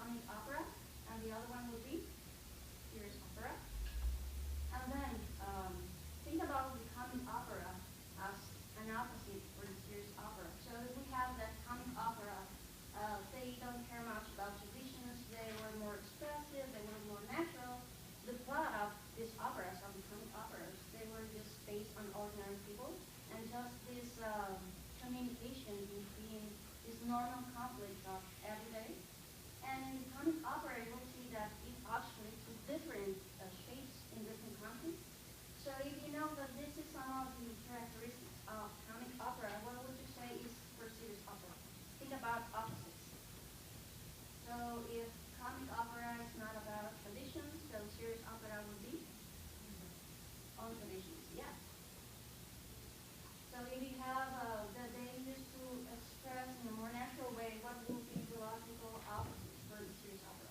comic opera, and the other one will be serious opera. And then think about the comic opera as an opposite for the serious opera. So if we have that comic opera, they don't care much about traditions, they were more expressive, they were more natural. The plot of these operas, of the comic operas, they were just based on ordinary people, and just this communication between this normal conflict of every day. And in the comic opera, you will see that it actually took different shapes in different countries. So if you know that this is some of the characteristics of comic opera, what would you say is for serious opera? Think about opposites. So if comic opera is not about traditions, so serious opera would be on traditions, yeah. So if you have that they used to express in a more natural way, what would be the logical opposite for the serious opera?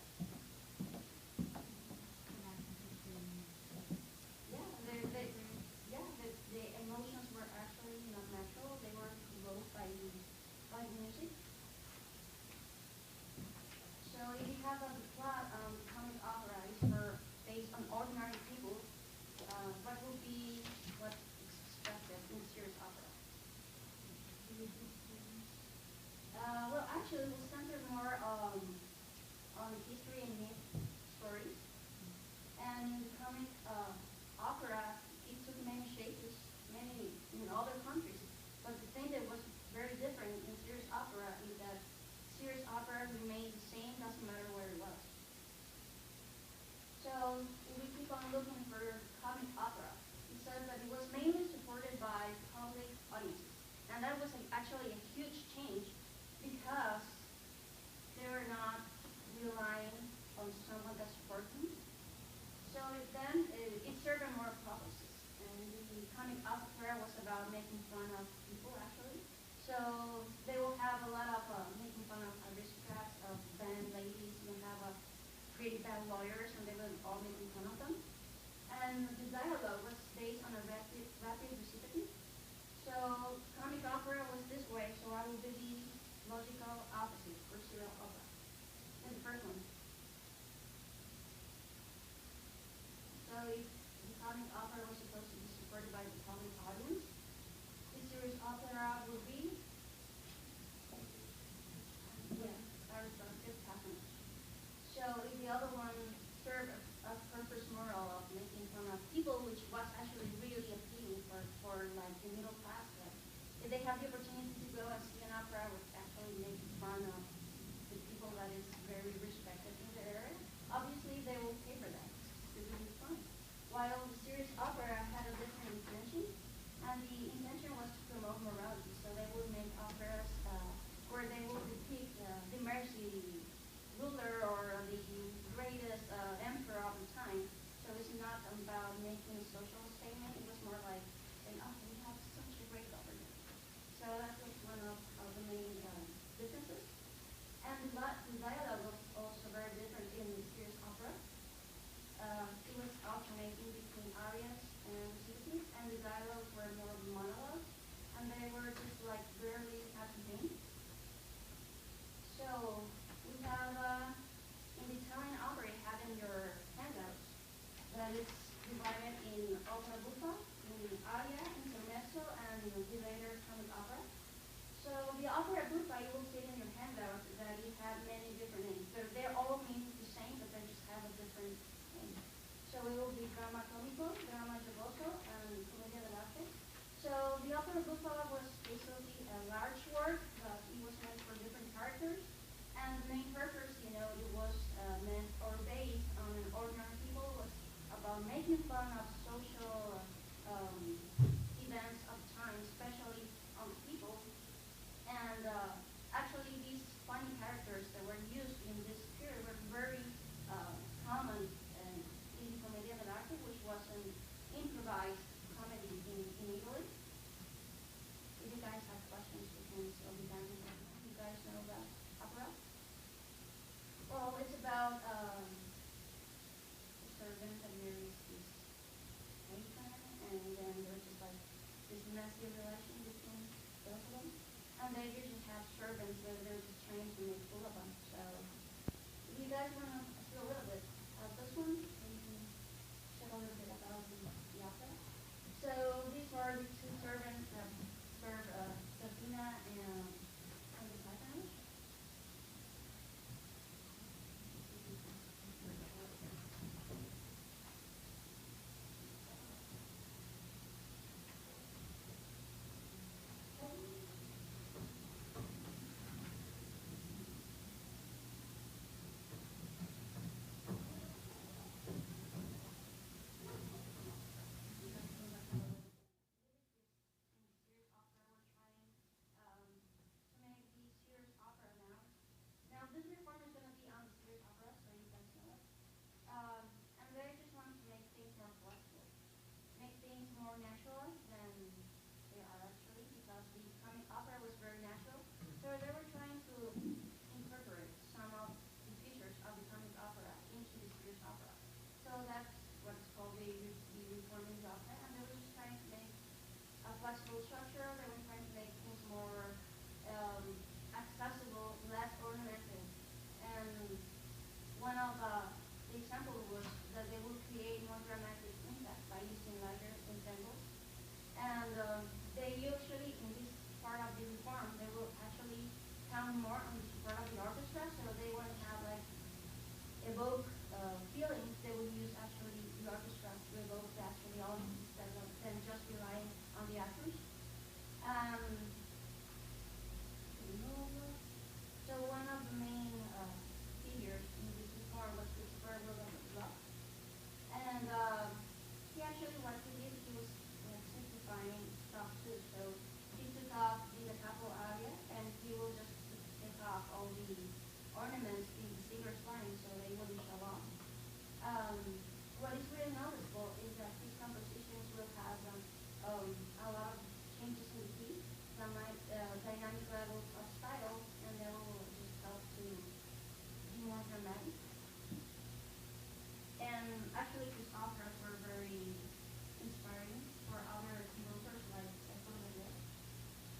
Yeah, the emotions were actually not natural. They were provoked by music. So if you have a plot comic opera is for based on ordinary people, what would be what is expected in serious opera? Well, actually, we'll center more on history and myth stories. And in the comic opera, it took many shapes, many in other countries. But the thing that was very different in serious opera is that serious opera remained the same, doesn't matter where it was. So we keep on looking for comic opera. It says that it was mainly supported by public audiences. And that was actually a huge change because they were not relying on someone that supported them. So then it served more purposes. And the comic opera was about making fun of people, actually. So they will have a lot of making fun of aristocrats, of band ladies, you have pretty bad lawyers, and they were all making fun of them. And the dialogue was based on a rapid reciprocative. So comic opera was this way, so I will be the logical opposite for serial opera. And the first one. So if the comic opera was supposed to be supported by the public audience, the serious opera would be, aristocratic patronage. So if the other one served a purpose moral of making fun of people, which was actually really appealing for like the middle class, if they have the opportunity to go and see an opera which actually makes fun of the people that is very respected in the area, obviously they will pay for that. It's really fun. While the serious opera had a different intention, and the intention was to promote morality. So they would make operas where they would depict the mercy ruler or the greatest emperor of the time. So it's not about making a social statement. It was more like saying, oh, we have such a great government. So that was one of the main differences. And the dialogue was also very different in the serious opera. It was alternating between arias and recitatives, and the dialogues were more monologues, and they were just like barely accompanied. So we have in the Italian opera, you have in your handouts that it's divided in opera buffa, in aria, intermezzo, and the later comic opera. So the opera buffa, you will see in your handout that it had many different names. They all mean the same, but they just have a different name. So it will be drama comico, drama giocoso, and commedia dell'arte. So the opera buffa was basically a large work, but it was meant for different characters. And the main purpose, it was meant or based on an ordinary people, was about making fun of social events of the time, especially on people. And actually, these funny characters that were used in this period were very common in commedia dell'arte, which was an improvised comedy in Italy. If you guys have questions, we can still be done with that. You guys know about opera? Well, it's about a servant that marries this matron, and then there's just like this messy relation between both of them. And they usually have servants that they're just trained to make fool of them. So if you guys want to see a little bit of this one, so you can check a little bit about the opera. So these are the two servants that serve Sabina and the Titanic. Now this reform is going to be on the Sears Opera, so you guys know it. And they just want to make things more flexible, make things more natural than they are actually, because the comic opera was very natural. So they were trying to incorporate some of the features of the comic opera into the Sears Opera. So that's what's called the reform in the opera, and they were just trying to make a flexible structure. They were trying to make things more accessible, less ornamental. And one of the examples was that they would create more dramatic impact by using lighter ensembles. And they usually, in this part of the reform, they will actually count more on the support of the orchestra, so they want to have like evoke feelings. They will use actually the orchestra to evoke actually the audience instead of than just relying on the actors. So one of the main figures in this reform was Christopher William Love. And he actually, what he did, he was simplifying stuff too. So he took off the capo aria, and he will just take off all the ornaments in the singer's line so they wouldn't show off. What is really noticeable is that his compositions will have a lot of changes in the key, some dynamic levels of style, and they will just help to be more dramatic. And actually his operas were very inspiring for other composers like Paola.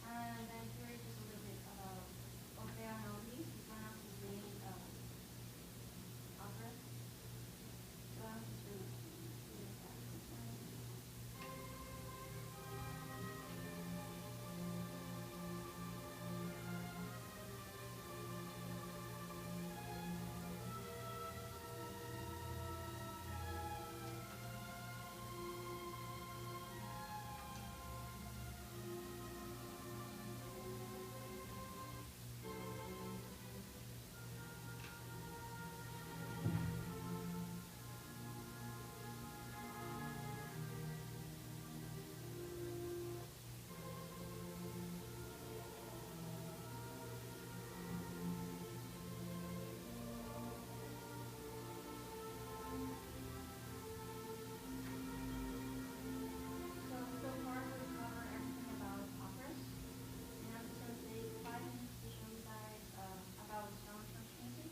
And then here is just a little bit about Paola Molina. It's one of his main operas. So I'm just going to do that. So far we've covered everything about operas. And I'm just going to take 5 minutes to show you guys about soundtrack music.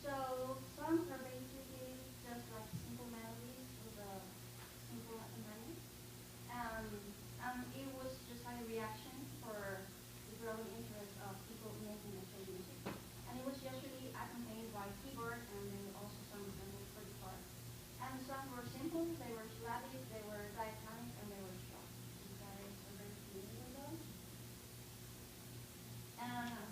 So songs are basically just like simple melodies with a simple accompaniment. It was just like a reaction for the growing interest of people making actual music. And it was usually accompanied by keyboard and then also some ensemble for the part. And the songs were simple, they were syllabic, they were diatonic, and they were short. You guys are very familiar with those? And